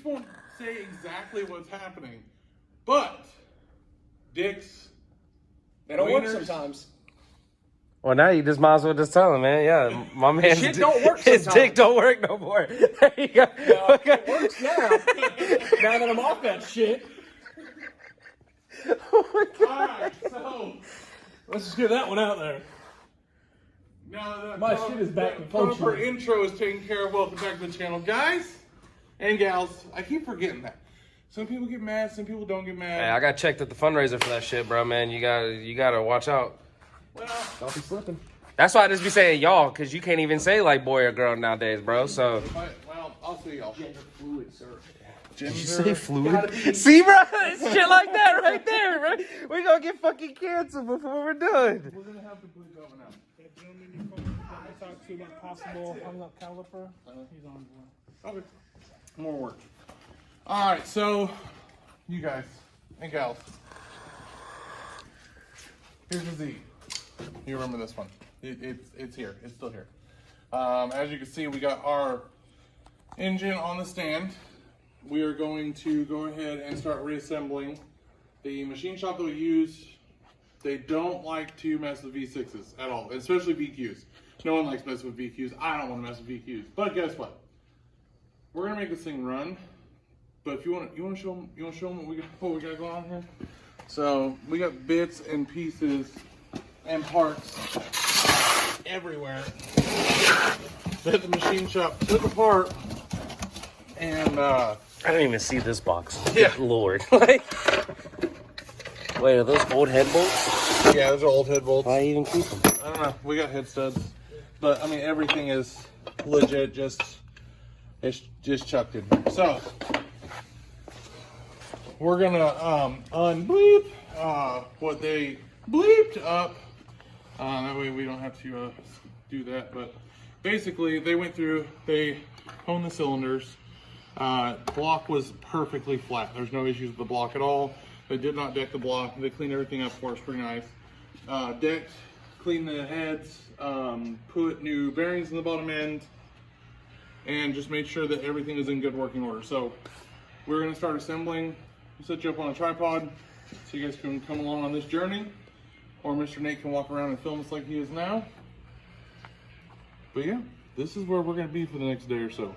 just won't say exactly what's happening. But dicks, they don't work sometimes. Well, now you just might as well just tell him, man. Yeah, my man's shit don't work his sometimes. dick don't work no more. There you go. Well, it works now. Now that I'm off that shit. Alright, so Let's just get that one out there. now the My shit is back in function. proper intro is taken care of. Welcome back to the channel, guys and gals. I keep forgetting that. Some people get mad, some people don't get mad. Hey, I got checked at the fundraiser for that shit, bro, man. You gotta watch out. Well, Don't be slipping. That's why I just be saying y'all, because you can't even say like boy or girl nowadays, bro. So. well, I'll see y'all. Gender fluid, sir. Did you say fluid? See, bro? It's shit like that right there, bro. We gonna get fucking canceled before we're done. We're gonna have to put going out. That gentleman you talk to about possible hung up caliper, he's on board. Okay. More work. Alright, so you guys and gals. Here's the Z. You remember this one. It's here. It's still here. As you can see, we got our engine on the stand. We are going to go ahead and start reassembling. The machine shop that we use, they don't like to mess with V6s at all, especially VQs. No one likes messing with VQs. I don't want to mess with VQs. But guess what? We're gonna make this thing run. But if you want to show them what we got going on here. So we got bits and pieces and parts everywhere that the machine shop took apart. And I didn't even see this box. Yeah. Lord. Like, wait, are those old head bolts? yeah, those are old head bolts. Why even keep them? I don't know. We got head studs, but I mean everything is legit. It's just chucked in here. So we're gonna unbleep what they bleeped up. That way we don't have to do that. But basically, they went through. They honed the cylinders. Block was perfectly flat. There's no issues with the block at all. They did not deck the block. They cleaned everything up for us pretty nice. Decked, cleaned the heads, put new bearings in the bottom end, and just made sure that everything is in good working order. So we're gonna start assembling. We'll set you up on a tripod so you guys can come along on this journey, or Mr. Nate can walk around and film us like he is now. But yeah, this is where we're gonna be for the next day or so.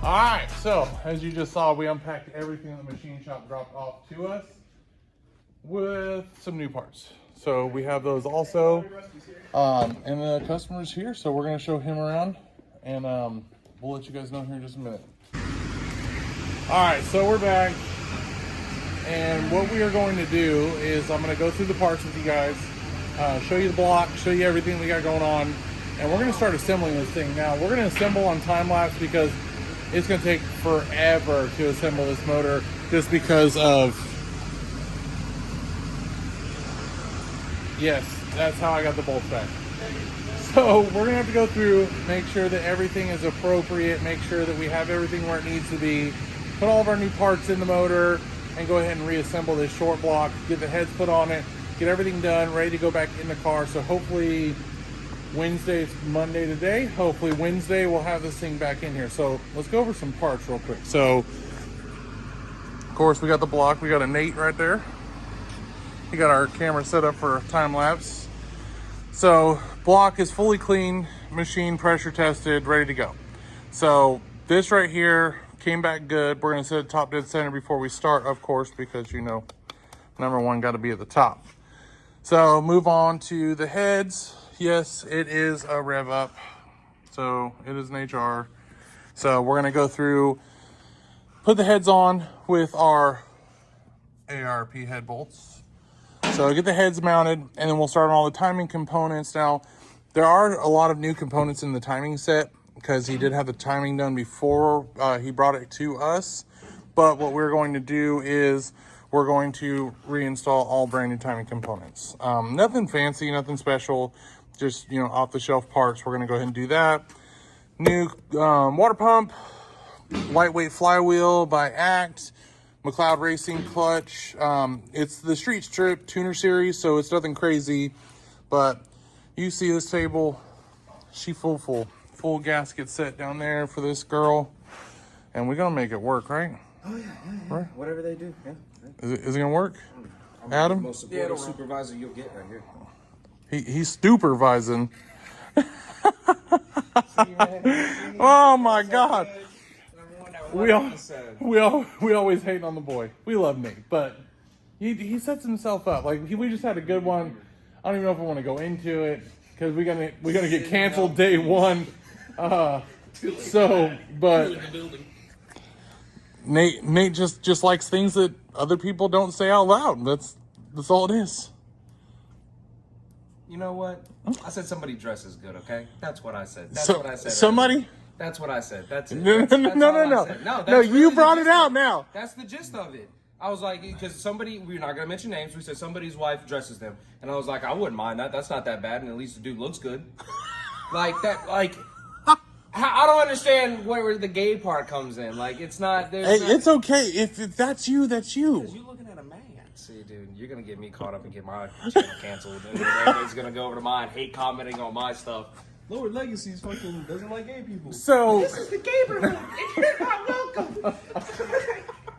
Alright, so as you just saw, we unpacked everything the machine shop dropped off to us with some new parts. So we have those also. And the customer's here, so we're going to show him around. And we'll let you guys know here in just a minute. Alright, so we're back. And what we are going to do is I'm going to go through the parts with you guys, show you the block, show you everything we got going on. And we're going to start assembling this thing. Now, we're going to assemble on time lapse because it's going to take forever to assemble this motor just because of... Yes, that's how I got the bolts back. So we're going to have to go through, make sure that everything is appropriate, make sure that we have everything where it needs to be, put all of our new parts in the motor, and go ahead and reassemble this short block, get the heads put on it, get everything done, ready to go back in the car. So hopefully Wednesday, it's Monday today, hopefully Wednesday we'll have this thing back in here. So let's go over some parts real quick. So course, we got the block. We got a Nate right there. We got our camera set up for time lapse. So block is fully clean, machine pressure tested, ready to go. So this right here came back good. We're gonna set it top dead center before we start, of course, because you know, number one got to be at the top. So move on to the heads. Yes, it is a rev up. So it is an HR. So we're gonna go through, put the heads on with our ARP head bolts. So get the heads mounted, and then we'll start on all the timing components. Now, there are a lot of new components in the timing set because he did have the timing done before he brought it to us. But what we're going to do is we're going to reinstall all brand new timing components. Nothing fancy, nothing special, just, you know, off the shelf parts. We're gonna go ahead and do that. New water pump, lightweight flywheel by Act, McLeod Racing clutch. It's the Street Strip Tuner Series, so it's nothing crazy. But you see this table, she full gasket set down there for this girl, and we're gonna make it work, right? Oh yeah. Right? Whatever they do, yeah. Is it gonna work? Adam? Most supportive supervisor you'll get right here. He's supervising. Oh my God. We always hate on the boy. We love Nate, but he sets himself up. Like we just had a good one. I don't even know if I want to go into it because we're gonna get canceled day one. So, but Nate just likes things that other people don't say out loud. That's all it is. You know what? I said somebody dresses good, okay? That's what I said. That's So, what I said. somebody? Earlier. That's what I said. That's it. No. That's all I said. No, you really brought the it gist out of now. That's the gist of it. I was like, because somebody, we're not going to mention names, we said somebody's wife dresses them. And I was like, I wouldn't mind that. That's not that bad. And at least the dude looks good. Like, that, like, I don't understand where the gay part comes in. Like, it's not, It's okay. If that's you, that's you. Because you're looking at a man. See, dude, you're going to get me caught up and get my channel canceled. And everybody's going to go over to mine, hate commenting on my stuff. Lower Legacy's fucking doesn't like gay people. So, This is the gay room, and you're not welcome.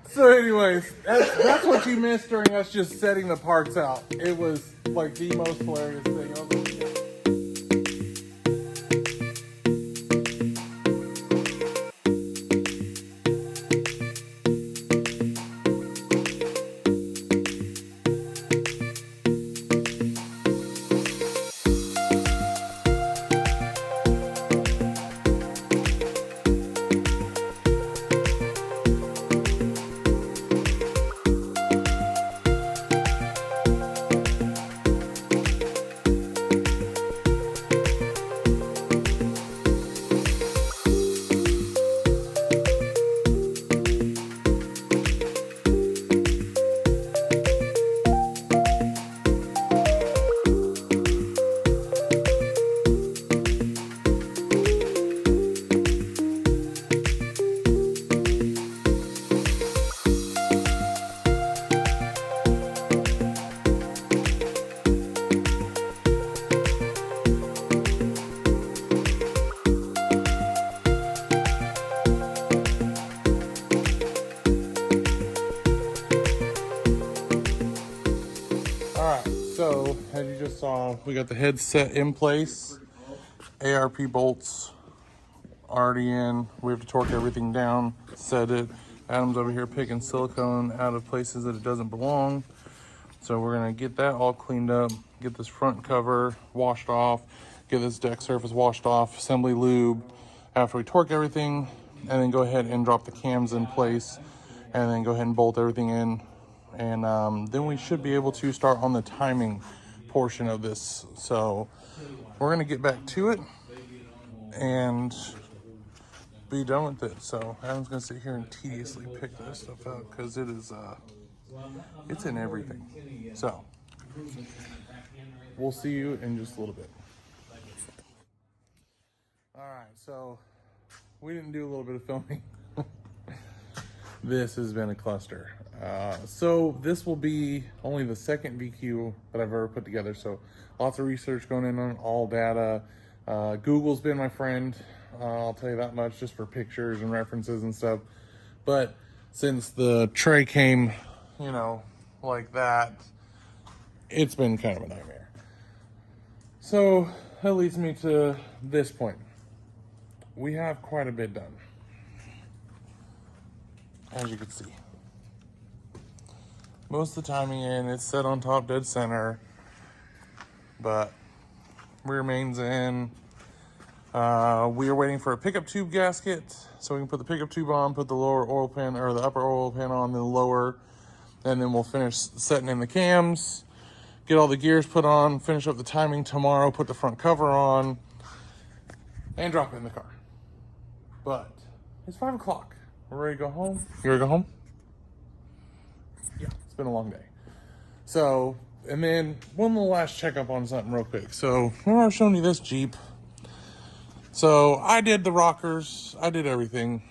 so anyways, that's what you missed during us just setting the parts out. It was like the most hilarious thing. I was like, yeah. So, as you just saw, we got the head set in place. ARP bolts already in. We have to torque everything down, set it. Adam's over here picking silicone out of places that it doesn't belong. So we're gonna get that all cleaned up, get this front cover washed off, get this deck surface washed off, assembly lube after we torque everything, and then go ahead and drop the cams in place, and then go ahead and bolt everything in. And then we should be able to start on the timing portion of this. So we're gonna get back to it and be done with it. So Adam's gonna sit here and tediously pick this stuff out because it is it's in everything. So we'll see you in just a little bit. All right, so we didn't do a little bit of filming. This has been a cluster. So this will be only the second VQ that I've ever put together. So lots of research going in on all data. Google's been my friend. I'll tell you that much, just for pictures and references and stuff. But since the tray came, you know, like that, it's been kind of a nightmare. So that leads me to this point. We have quite a bit done, as you can see. Most of the timing in, it's set on top dead center, but rear main's in. We are waiting for a pickup tube gasket, so we can put the pickup tube on, put the lower oil pan, or the upper oil pan on, then the lower, and then we'll finish setting in the cams, get all the gears put on, finish up the timing tomorrow, put the front cover on, and drop it in the car. But it's 5 o'clock. We're ready to go home. You ready to go home? Yeah, it's been a long day. So, and then one little last checkup on something real quick. So, remember I was showing you this Jeep? So, I did the rockers, I did everything,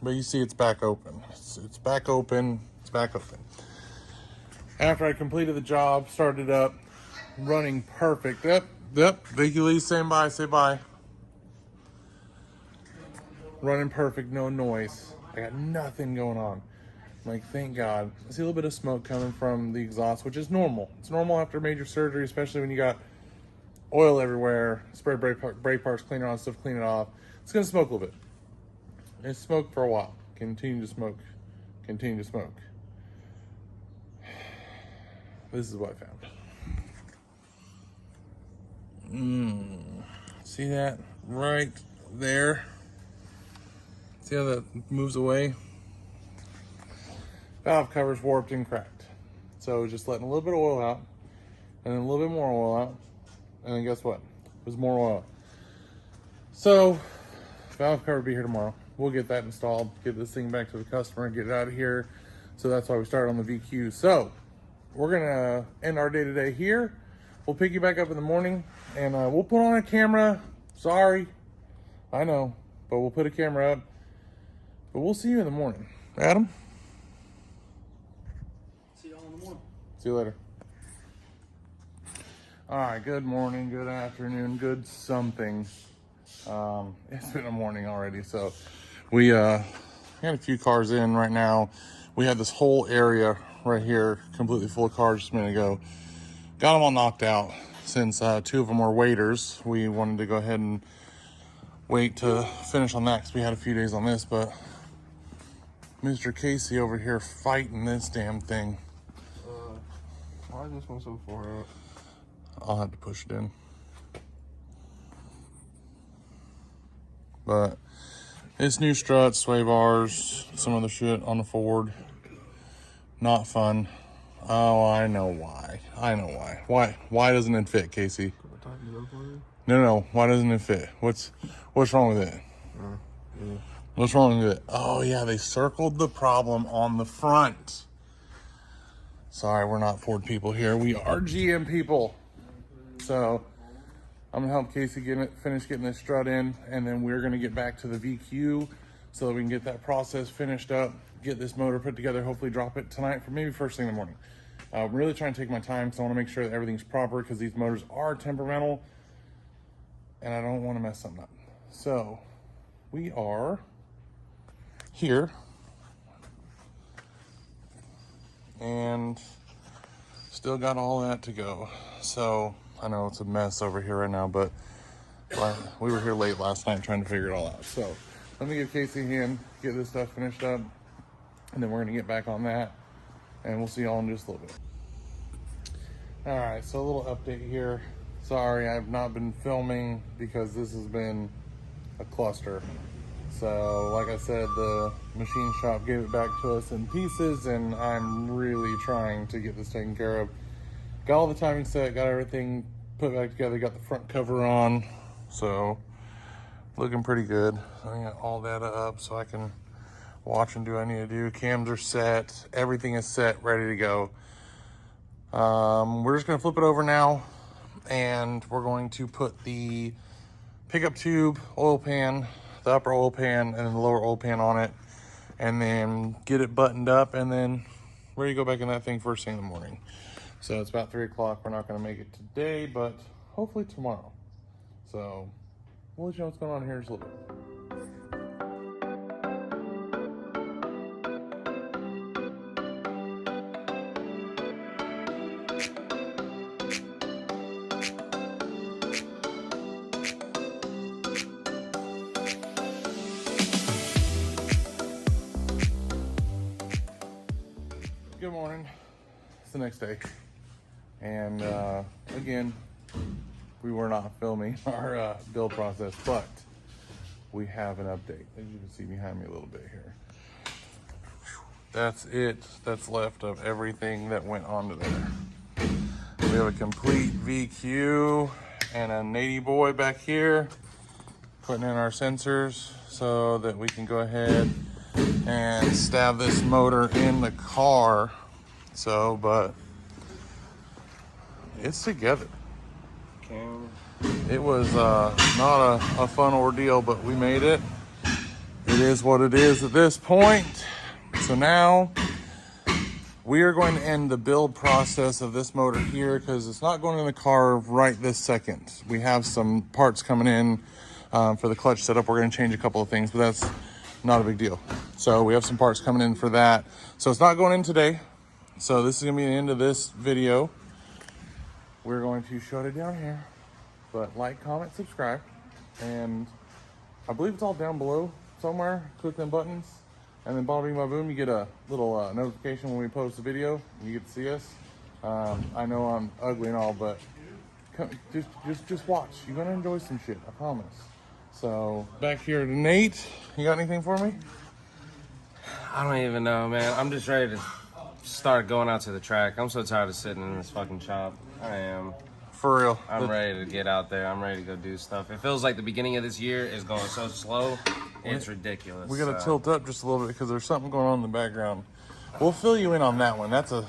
but you see it's back open. It's back open, it's back open. After I completed the job, started up, running perfect. Yep, Vicky Lee, saying bye, say bye. Running perfect, no noise. I got nothing going on. Like, thank God. I see a little bit of smoke coming from the exhaust, which is normal. It's normal after major surgery, especially when you got oil everywhere, spray brake parts, clean it on stuff, clean it off. It's gonna smoke a little bit. It's smoked for a while. Continue to smoke. Continue to smoke. This is what I found. See that right there? See how that moves away? Valve cover's warped and cracked. So just letting a little bit of oil out, and then a little bit more oil out, and then guess what? There's more oil. So valve cover will be here tomorrow. We'll get that installed, get this thing back to the customer, and get it out of here. So that's why we started on the VQ. So we're gonna end our day today here. We'll pick you back up in the morning, and we'll put on a camera. Sorry, I know, but we'll put a camera up. But we'll see you in the morning. Adam? See y'all in the morning. See you later. All right, good morning, good afternoon, good something. It's been a morning already, so we got a few cars in right now. We had this whole area right here completely full of cars just a minute ago. Got them all knocked out. Since 2 of them were waiters, we wanted to go ahead and wait to finish on that because we had a few days on this, but Mr. Casey over here fighting this damn thing. Why is this one so far out? I'll have to push it in. But it's new struts, sway bars, some other shit on the Ford. Not fun. Oh, I know why. I know why. Why doesn't it fit, Casey? No. Why doesn't it fit? What's wrong with it? Yeah. What's wrong with it? Oh yeah, they circled the problem on the front. Sorry, we're not Ford people here. We are GM people. So I'm gonna help Casey finish getting this strut in, and then we're gonna get back to the VQ so that we can get that process finished up, get this motor put together, hopefully drop it tonight for maybe first thing in the morning. I'm really trying to take my time because I want to make sure that everything's proper because these motors are temperamental and I don't want to mess something up. So we are here and still got all that to go. So I know it's a mess over here right now, but we were here late last night trying to figure it all out. So let me give Casey a hand, get this stuff finished up, and then we're gonna get back on that, and we'll see y'all in just a little bit. All right, so a little update here. Sorry, I've not been filming because this has been a cluster. So like I said, the machine shop gave it back to us in pieces, and I'm really trying to get this taken care of. Got all the timing set, got everything put back together, got the front cover on, so looking pretty good. I got all that up so I can watch and do what I need to do. Cams are set, everything is set, ready to go. We're just gonna flip it over now, and we're going to put the pickup tube, oil pan, the upper oil pan, and then the lower oil pan on it, and then get it buttoned up, and then ready to go back in that thing first thing in the morning. So it's about 3 o'clock. We're not gonna make it today, but hopefully tomorrow. So we'll let you know what's going on here in just a little bit. the next day. And again, we were not filming our build process, but we have an update. As you can see behind me a little bit here. That's it. That's left of everything that went onto there. We have a complete VQ and a Nady boy back here, putting in our sensors so that we can go ahead and stab this motor in the car. So, but it's together. It was not a fun ordeal, but we made it. It is what it is at this point. So now we are going to end the build process of this motor here because it's not going in the car right this second. We have some parts coming in for the clutch setup. We're going to change a couple of things, but that's not a big deal. So we have some parts coming in for that. So it's not going in today. So this is going to be the end of this video. We're going to shut it down here. But like, comment, subscribe. And I believe it's all down below somewhere. Click them buttons. And then bada bing bada boom, you get a little notification when we post a video. You get to see us. I know I'm ugly and all, but just watch. You're gonna enjoy some shit, I promise. So back here to Nate. You got anything for me? I don't even know, man. I'm just ready to start going out to the track. I'm so tired of sitting in this fucking shop. I am. For real. I'm ready to get out there. I'm ready to go do stuff. It feels like the beginning of this year is going so slow. It's ridiculous. We gotta tilt up just a little bit because there's something going on in the background. We'll fill you in on that one. That's a...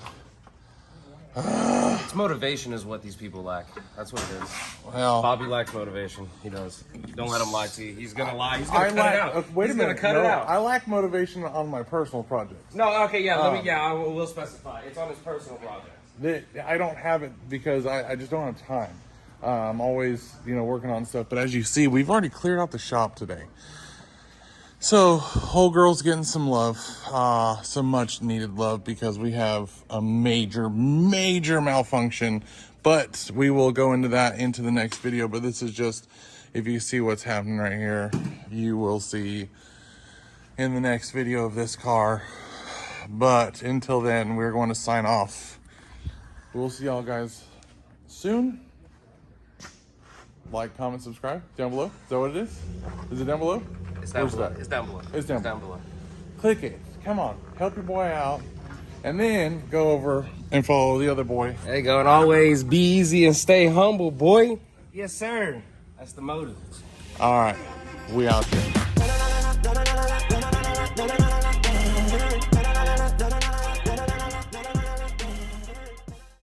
It's motivation is what these people lack. That's what it is. Well, Bobby lacks motivation. He does. Don't let him lie to you. He's gonna lie. He's I gonna cut it lack. out. Wait a He's minute. gonna cut No, it out. I lack motivation on my personal projects. No, okay, yeah. I will specify. It's on his personal project. I don't have it because I just don't have time. I'm always, working on stuff. But as you see, we've already cleared out the shop today. So, whole girl's getting some love, some much needed love because we have a major malfunction. But we will go into that into the next video. But this is just, if you see what's happening right here, you will see in the next video of this car. But until then, we're going to sign off. We'll see y'all guys soon. Like, comment, subscribe down below. Is that what it is? Is it down below? It's down Where's below. that? It's down below. It's down below. Click it. Come on. Help your boy out. And then go over and follow the other boy. There you go. And always be easy and stay humble, boy. Yes, sir. That's the motive. All right. We out here.